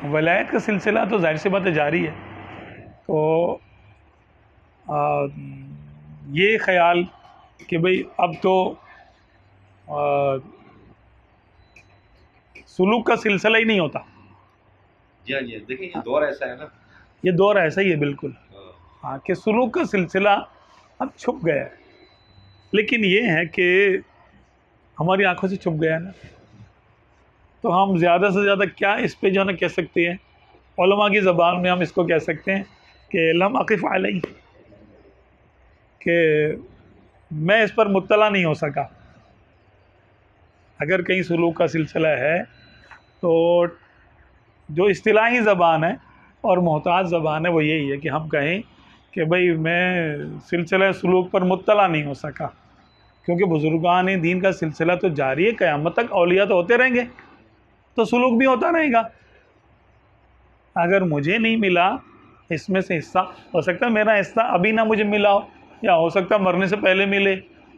ولایت کا سلسلہ تو ظاہر سی بات ہے جاری ہے. تو یہ خیال کہ بھئی اب تو سلوک کا سلسلہ ہی نہیں ہوتا. جی ہاں جی، دیکھیں یہ دور ایسا ہے نا، یہ دور ایسا ہی ہے بالکل. ہاں کہ سلوک کا سلسلہ اب چھپ گیا ہے، لیکن یہ ہے کہ ہماری آنکھوں سے چھپ گیا ہے نا. تو ہم زیادہ سے زیادہ کیا اس پہ جو ہے نا کہہ سکتے ہیں، علماء کی زبان میں ہم اس کو کہہ سکتے ہیں کہ لم اقف علیہ، کہ میں اس پر مطلع نہیں ہو سکا. اگر کہیں سلوک کا سلسلہ ہے تو جو اصطلاحی زبان ہے اور محتاط زبان ہے وہ یہی ہے کہ ہم کہیں کہ بھئی میں سلسلہ سلوک پر مطلع نہیں ہو سکا، کیونکہ بزرگان دین کا سلسلہ تو جاری ہے، قیامت تک اولیاء تو ہوتے رہیں گے، تو سلوک بھی ہوتا رہے گا. اگر مجھے نہیں ملا اس میں سے حصہ، ہو سکتا ہے میرا حصہ ابھی نہ مجھے ملا ہو، یا ہو سکتا ہے مرنے سے پہلے ملے،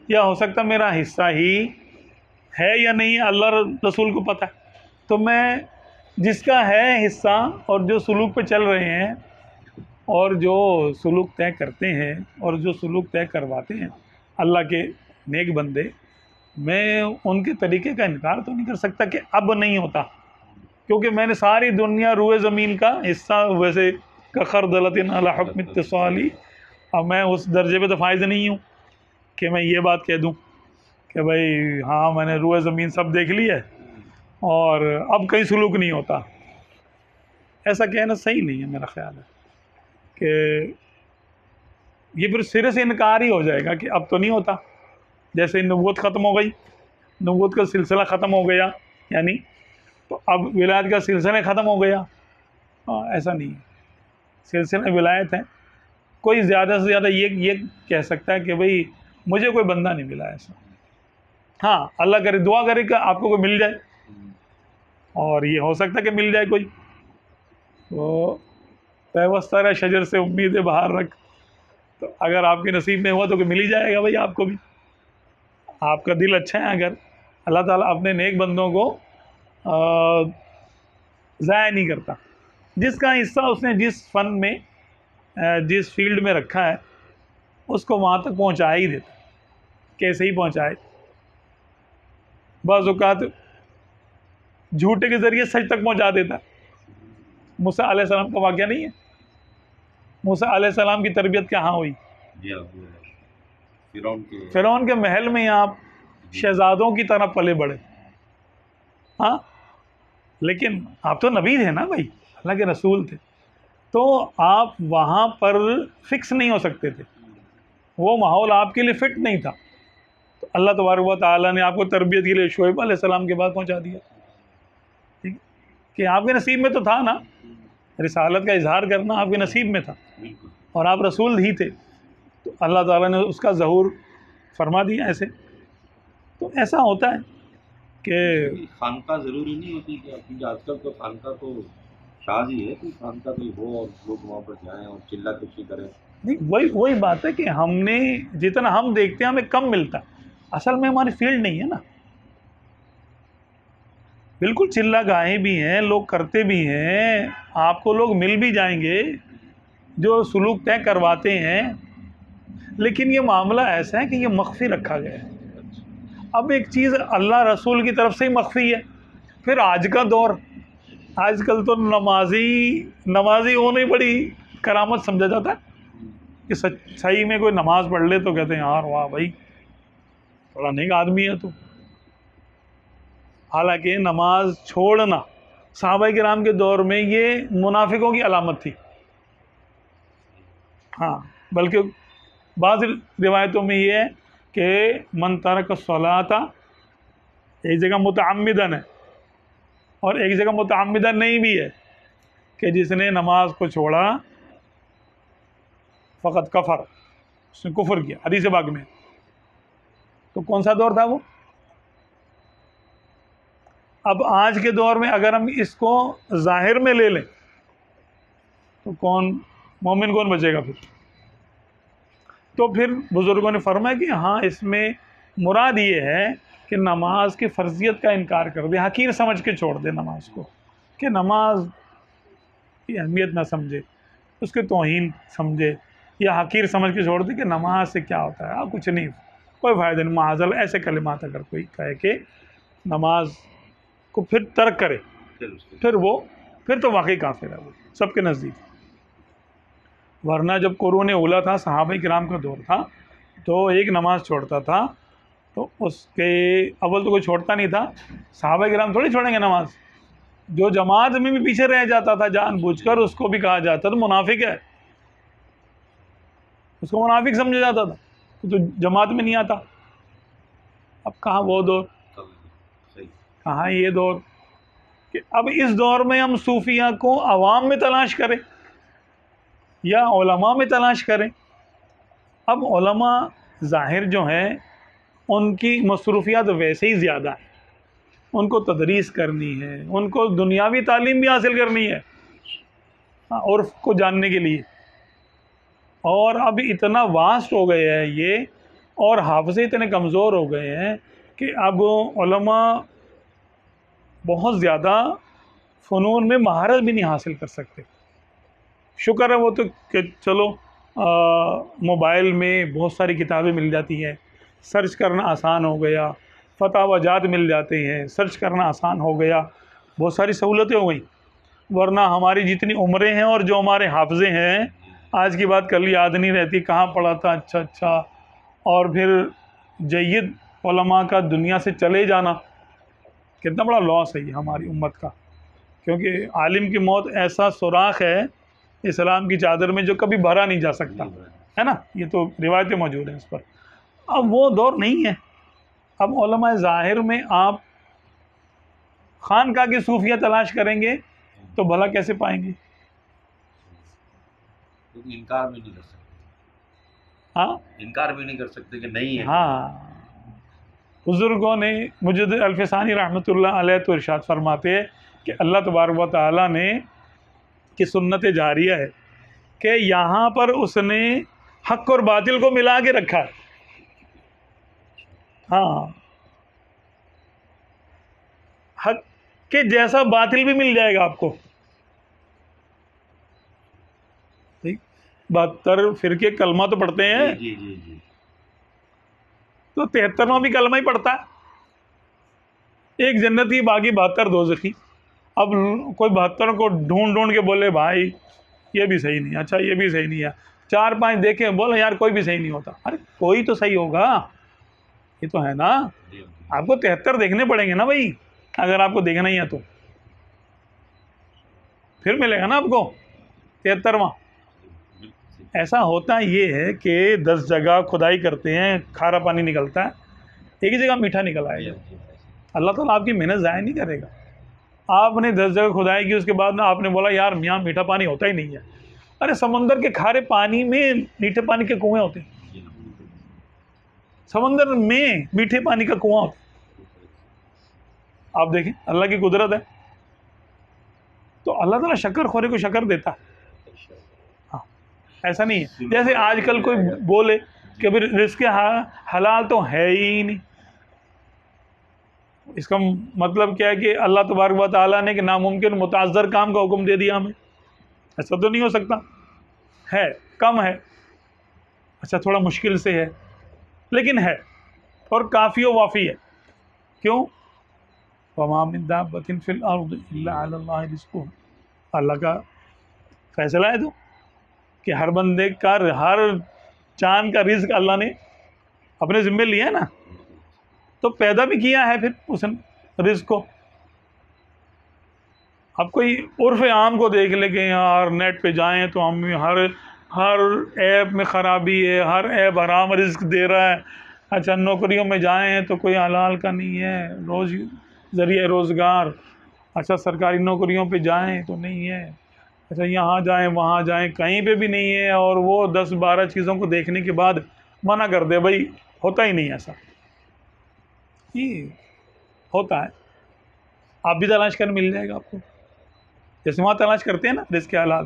یا ہو سکتا ہے میرا حصہ ہی ہے یا نہیں اللہ رسول کو پتہ ہے. تو میں جس کا ہے حصہ اور جو سلوک پہ چل رہے ہیں اور جو سلوک طے کرتے ہیں اور جو سلوک طے کرواتے ہیں اللہ کے نیک بندے، میں ان کے طریقے کا انکار تو نہیں کر سکتا کہ اب نہیں ہوتا، کیونکہ میں نے ساری دنیا روئے زمین کا حصہ ویسے کخردلۃ علی حکم اتصالی، اب میں اس درجے پہ تو فائز نہیں ہوں کہ میں یہ بات کہہ دوں کہ بھئی ہاں میں نے روئے زمین سب دیکھ لی ہے اور اب کہیں سلوک نہیں ہوتا. ایسا کہنا صحیح نہیں ہے. میرا خیال ہے کہ یہ پھر سرے سے انکار ہی ہو جائے گا کہ اب تو نہیں ہوتا. جیسے نبوت ختم ہو گئی، نبوت کا سلسلہ ختم ہو گیا، یعنی تو اب ولایت کا سلسلہ ختم ہو گیا. ایسا نہیں ہے، سلسلہ ولایت ہے. کوئی زیادہ سے زیادہ یہ کہہ سکتا ہے کہ بھئی مجھے کوئی بندہ نہیں ملا ایسا. ہاں اللہ کرے، دعا کرے کہ آپ کو کوئی مل جائے، اور یہ ہو سکتا ہے کہ مل جائے کوئی. تو پیوستہ شجر سے امید بہار رکھ، تو اگر آپ کے نصیب میں ہوا تو کہ مل ہی جائے گا بھائی آپ کو بھی. آپ کا دل اچھا ہے، اگر اللہ تعالیٰ اپنے نیک بندوں کو ضائع نہیں کرتا. جس کا حصہ اس نے جس فن میں جس فیلڈ میں رکھا ہے اس کو وہاں تک پہنچا ہی دیتا، کیسے ہی پہنچائے. بعض اوقات جھوٹے کے ذریعے سچ تک پہنچا دیتا. موسیٰ علیہ السلام کا واقعہ نہیں ہے؟ موسیٰ علیہ السلام کی تربیت کہاں ہوئی؟ فرعون کے محل میں آپ شہزادوں کی طرح پلے بڑھے. ہاں لیکن آپ تو نبی تھے نا بھائی، اللہ کے رسول تھے، تو آپ وہاں پر فکس نہیں ہو سکتے تھے، وہ ماحول آپ کے لیے فٹ نہیں تھا. تو اللہ تبارک و تعالیٰ نے آپ کو تربیت کے لیے شعیب علیہ السلام کے بعد پہنچا دیا. ٹھیک کہ آپ کے نصیب میں تو تھا نا، رسالت کا اظہار کرنا آپ کے نصیب میں تھا، اور آپ رسول ہی تھے، تو اللہ تعالیٰ نے اس کا ظہور فرما دیا. ایسے تو ایسا ہوتا ہے کہ خانقاہ ضروری نہیں ہوتی کہ کیونکہ آج کل تو خانقاہ تو شاذ ہی ہے، کوئی خانقاہ کوئی ہو اور لوگ وہاں پر جائیں اور چلا کشی کریں. نہیں، وہی بات ہے کہ ہم نے جتنا ہم دیکھتے ہیں ہمیں کم ملتا، اصل میں ہماری فیلڈ نہیں ہے نا. بالکل چلا گاہیں بھی ہیں، لوگ کرتے بھی ہیں، آپ کو لوگ مل بھی جائیں گے جو سلوک طے کرواتے ہیں، لیکن یہ معاملہ ایسا ہے کہ یہ مخفی رکھا گیا ہے. اب ایک چیز اللہ رسول کی طرف سے ہی مخفی ہے، پھر آج کا دور، آج کل تو نمازی ہونا ہی بڑی کرامت سمجھا جاتا ہے کہ صحیح میں کوئی نماز پڑھ لے تو کہتے ہیں یار واہ بھائی بڑا نیک آدمی ہے تو. حالانکہ نماز چھوڑنا صحابہ کرام کے دور میں یہ منافقوں کی علامت تھی. ہاں بلکہ بعض روایتوں میں یہ ہے کہ من ترک الصلاۃ، ایک جگہ متعمدن ہے اور ایک جگہ متعمدن نہیں بھی ہے کہ جس نے نماز کو چھوڑا فقط کفر، اس نے کفر کیا، حدیث پاک میں. تو کون سا دور تھا وہ؟ اب آج کے دور میں اگر ہم اس کو ظاہر میں لے لیں تو مومن کون بچے گا پھر؟ تو پھر بزرگوں نے فرمایا کہ ہاں اس میں مراد یہ ہے کہ نماز کی فرضیت کا انکار کر دے، حقیر سمجھ کے چھوڑ دے نماز کو، کہ نماز کی اہمیت نہ سمجھے، اس کی توہین سمجھے یا حقیر سمجھ کے چھوڑ دے کہ نماز سے کیا ہوتا ہے، کچھ نہیں، کوئی فائدہ نہیں، معاذ اللہ ایسے کلمات اگر کوئی کہے کہ نماز کو پھر ترک کرے، پھر تو واقعی کافر ہے وہ سب کے نزدیک۔ ورنہ جب قرون اولیٰ تھا، صحابہ کرام کا دور تھا، تو ایک نماز چھوڑتا تھا تو اس کے اول تو کوئی چھوڑتا نہیں تھا، صحابہ کرام تھوڑی چھوڑیں گے نماز، جو جماعت میں بھی پیچھے رہ جاتا تھا جان بوجھ کر، اس کو بھی کہا جاتا تو منافق ہے، اس کو منافق سمجھا جاتا تھا، تو جماعت میں نہیں آتا۔ اب کہاں وہ دور، کہاں یہ دور کہ اب اس دور میں ہم صوفیہ کو عوام میں تلاش کریں یا علماء میں تلاش کریں۔ اب علماء ظاہر جو ہیں ان کی مصروفیات ویسے ہی زیادہ ہیں، ان کو تدریس کرنی ہے، ان کو دنیاوی تعلیم بھی حاصل کرنی ہے عرف کو جاننے کے لیے، اور اب اتنا واسٹ ہو گئے ہیں یہ، اور حافظے اتنے کمزور ہو گئے ہیں کہ اب علماء بہت زیادہ فنون میں مہارت بھی نہیں حاصل کر سکتے۔ شکر ہے وہ تو کہ چلو موبائل میں بہت ساری کتابیں مل جاتی ہیں، سرچ کرنا آسان ہو گیا، فتاوی جات مل جاتے ہیں، سرچ کرنا آسان ہو گیا، بہت ساری سہولتیں ہو گئیں۔ ورنہ ہماری جتنی عمریں ہیں اور جو ہمارے حافظے ہیں، آج کی بات کل یاد نہیں رہتی کہاں پڑھا تھا، اچھا، اور پھر جید علماء کا دنیا سے چلے جانا کتنا بڑا لاس ہے یہ ہماری امت کا، کیونکہ عالم کی موت ایسا سوراخ ہے اسلام کی چادر میں جو کبھی بھرا نہیں جا سکتا ہے نا، یہ تو روایتیں موجود ہیں اس پر۔ اب وہ دور نہیں ہے، اب علماء ظاہر میں آپ خانقاہ کی صوفیہ تلاش کریں گے تو بھلا کیسے پائیں گے؟ انکار بھی نہیں کر سکتے، ہاں انکار بھی نہیں کر سکتے کہ نہیں ہے۔ ہاں، بزرگوں نے مجد الفسانی رحمۃ اللہ علیہ تو ارشاد فرماتے ہیں کہ اللہ تبارک و تعالیٰ نے کی سنت جاریہ ہے کہ یہاں پر اس نے حق اور باطل کو ملا کے رکھا ہے۔ ہاں، حق کے جیسا باطل بھی مل جائے گا آپ کو۔ 72 فرقے کلمہ تو پڑھتے ہیں، جی تو 73واں بھی کلمہ ہی پڑھتا ہے، ایک جنتی باقی 72 دوزخی۔ اب کوئی 72 کو ڈھونڈ کے بولے بھائی یہ بھی صحیح نہیں، اچھا یہ بھی صحیح نہیں ہے، 4-5 دیکھیں بولے یار کوئی بھی صحیح نہیں ہوتا، ارے کوئی تو صحیح ہوگا، یہ تو ہے نا، آپ کو 73 دیکھنے پڑیں گے نا بھائی، اگر آپ کو دیکھنا ہی ہے تو پھر ملے گا نا آپ کو 73واں۔ ایسا ہوتا یہ ہے کہ 10 جگہ کھدائی کرتے ہیں، کھارا پانی نکلتا ہے، ایک ہی جگہ میٹھا نکل آئے گا۔ اللہ تعالیٰ آپ کی محنت ضائع نہیں کرے گا۔ آپ نے 10 جگہ کھدائی کی، اس کے بعد آپ نے بولا یار یہاں میٹھا پانی ہوتا ہی نہیں ہے، ارے سمندر کے کھارے پانی میں میٹھے پانی کے کنویں ہوتے ہیں، سمندر میں میٹھے پانی کا کنواں ہوتا ہے، آپ دیکھیں اللہ کی قدرت ہے۔ تو اللہ تعالیٰ شکر خوری کو شکر دیتا ہے، ایسا نہیں ہے جیسے آج کل کوئی بولے کہ رزق حلال تو ہے ہی نہیں، اس کا مطلب کیا ہے کہ اللہ تبارک و تعالیٰ نے کہ ناممکن متعذر کام کا حکم دے دیا ہمیں، ایسا تو نہیں ہو سکتا، ہے کم ہے، اچھا تھوڑا مشکل سے ہے لیکن ہے اور کافی و وافی ہے۔ کیوں؟ وَمَا مِن دَابَّةٍ فِي الْأَرْضِ إِلَّا عَلَى اللَّهِ رِزْقُهَا، اللہ کا فیصلہ ہے تو کہ ہر بندے کا ہر چاند کا رزق اللہ نے اپنے ذمے لیا ہے نا، تو پیدا بھی کیا ہے پھر اس رزق کو۔ اب کوئی عرف عام کو دیکھ لے کہ یار نیٹ پہ جائیں تو ہم ہر ایپ میں خرابی ہے، ہر ایپ حرام رزق دے رہا ہے، اچھا نوکریوں میں جائیں تو کوئی حلال کا نہیں ہے ذریعہ روزگار، اچھا سرکاری نوکریوں پہ جائیں تو نہیں ہے، اچھا یہاں جائیں وہاں جائیں کہیں پہ بھی نہیں ہے، اور وہ 10-12 چیزوں کو دیکھنے کے بعد منع کر دے بھائی ہوتا ہی نہیں ایسا، یہ ہوتا ہے، آپ بھی تلاش کر مل جائے گا آپ کو، جیسے وہاں تلاش کرتے ہیں نا رزق حلال۔